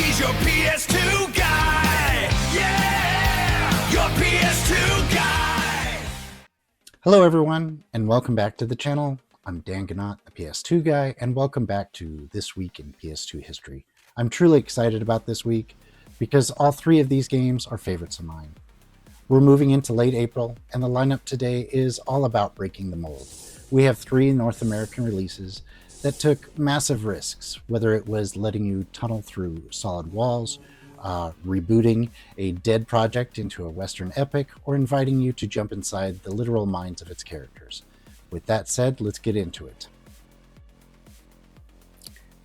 He's your PS2 guy. Yeah, your PS2 guy. Hello everyone, and welcome back to the channel. I'm Gnadt, the PS2 guy, and welcome back to This Week in PS2 History. I'm truly excited about this week because all three of these games are favorites of mine. We're moving into late April, and the lineup today is all about breaking the mold. We have three North American releases that took massive risks, whether it was letting you tunnel through solid walls, rebooting a dead project into a Western epic, or inviting you to jump inside the literal minds of its characters. With that said, let's get into it.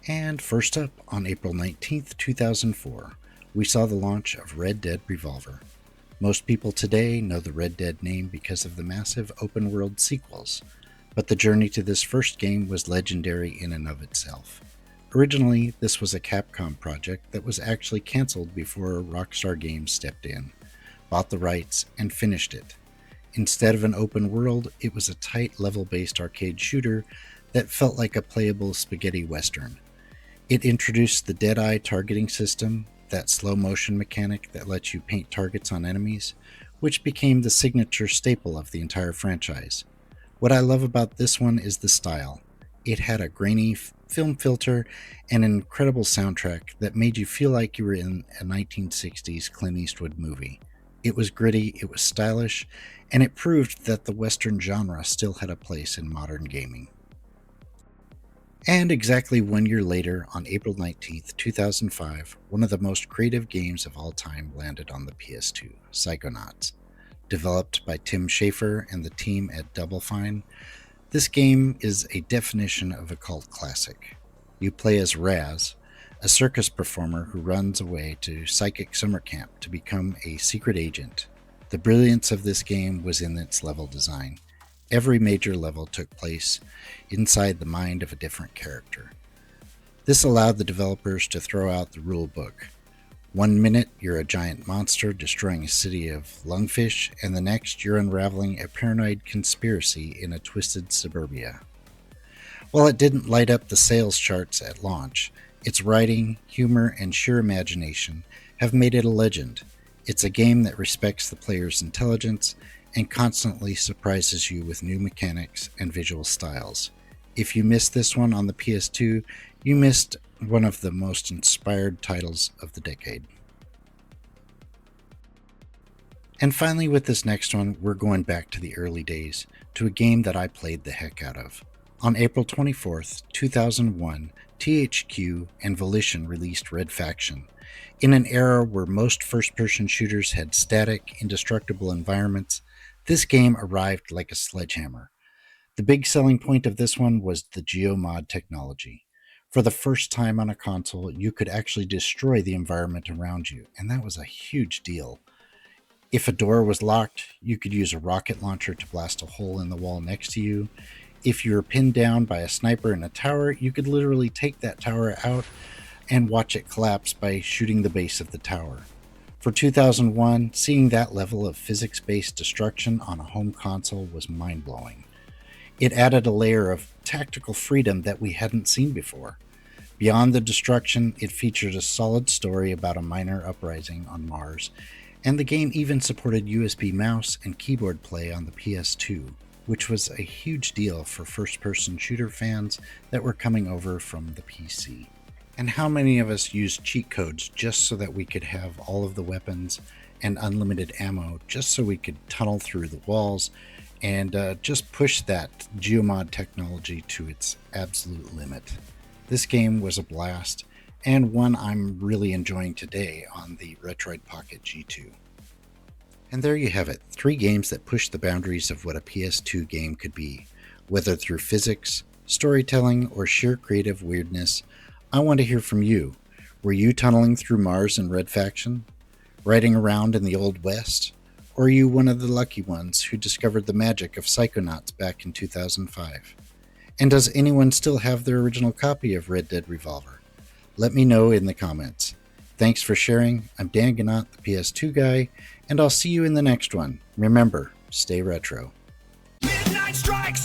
And first up, on April 19th, 2004, we saw the launch of Red Dead Revolver. Most people today know the Red Dead name because of the massive open-world sequels, but the journey to this first game was legendary in and of itself. Originally, this was a Capcom project that was actually cancelled before Rockstar Games stepped in, bought the rights, and finished it. Instead of an open world, it was a tight level-based arcade shooter that felt like a playable spaghetti western. It introduced the Dead-Eye targeting system, that slow-motion mechanic that lets you paint targets on enemies, which became the signature staple of the entire franchise. What I love about this one is the style. It had a grainy film filter and an incredible soundtrack that made you feel like you were in a 1960s Clint Eastwood movie. It was gritty, it was stylish, and it proved that the Western genre still had a place in modern gaming. And exactly 1 year later, on April 19th, 2005, one of the most creative games of all time landed on the PS2, Psychonauts. Developed by Tim Schafer and the team at Double Fine, this game is a definition of a cult classic. You play as Raz, a circus performer who runs away to psychic summer camp to become a secret agent. The brilliance of this game was in its level design. Every major level took place inside the mind of a different character. This allowed the developers to throw out the rule book. 1 minute, you're a giant monster destroying a city of lungfish, and the next, you're unraveling a paranoid conspiracy in a twisted suburbia. While it didn't light up the sales charts at launch, its writing, humor, and sheer imagination have made it a legend. It's a game that respects the player's intelligence and constantly surprises you with new mechanics and visual styles. If you missed this one on the PS2, you missed one of the most inspired titles of the decade. And finally, with this next one, we're going back to the early days, to a game that I played the heck out of. On April 24th, 2001, THQ and Volition released Red Faction. In an era where most first-person shooters had static, indestructible environments, this game arrived like a sledgehammer. The big selling point of this one was the Geo-Mod technology. For the first time on a console, you could actually destroy the environment around you, and that was a huge deal. If a door was locked, you could use a rocket launcher to blast a hole in the wall next to you. If you were pinned down by a sniper in a tower, you could literally take that tower out and watch it collapse by shooting the base of the tower. For 2001, seeing that level of physics-based destruction on a home console was mind-blowing. It added a layer of tactical freedom that we hadn't seen before. Beyond the destruction, it featured a solid story about a minor uprising on Mars, and the game even supported USB mouse and keyboard play on the PS2, which was a huge deal for first-person shooter fans that were coming over from the PC. And how many of us used cheat codes just so that we could have all of the weapons and unlimited ammo, just so we could tunnel through the walls and just push that Geo-Mod technology to its absolute limit. This game was a blast, and one I'm really enjoying today on the Retroid Pocket G2. And there you have it, 3 games that push the boundaries of what a PS2 game could be. Whether through physics, storytelling, or sheer creative weirdness, I want to hear from you. Were you tunneling through Mars in Red Faction? Riding around in the Old West? Or are you one of the lucky ones who discovered the magic of Psychonauts back in 2005? And does anyone still have their original copy of Red Dead Revolver? Let me know in the comments. Thanks for sharing. I'm Gnadt, the PS2 guy, and I'll see you in the next one. Remember, stay retro. Midnight strike.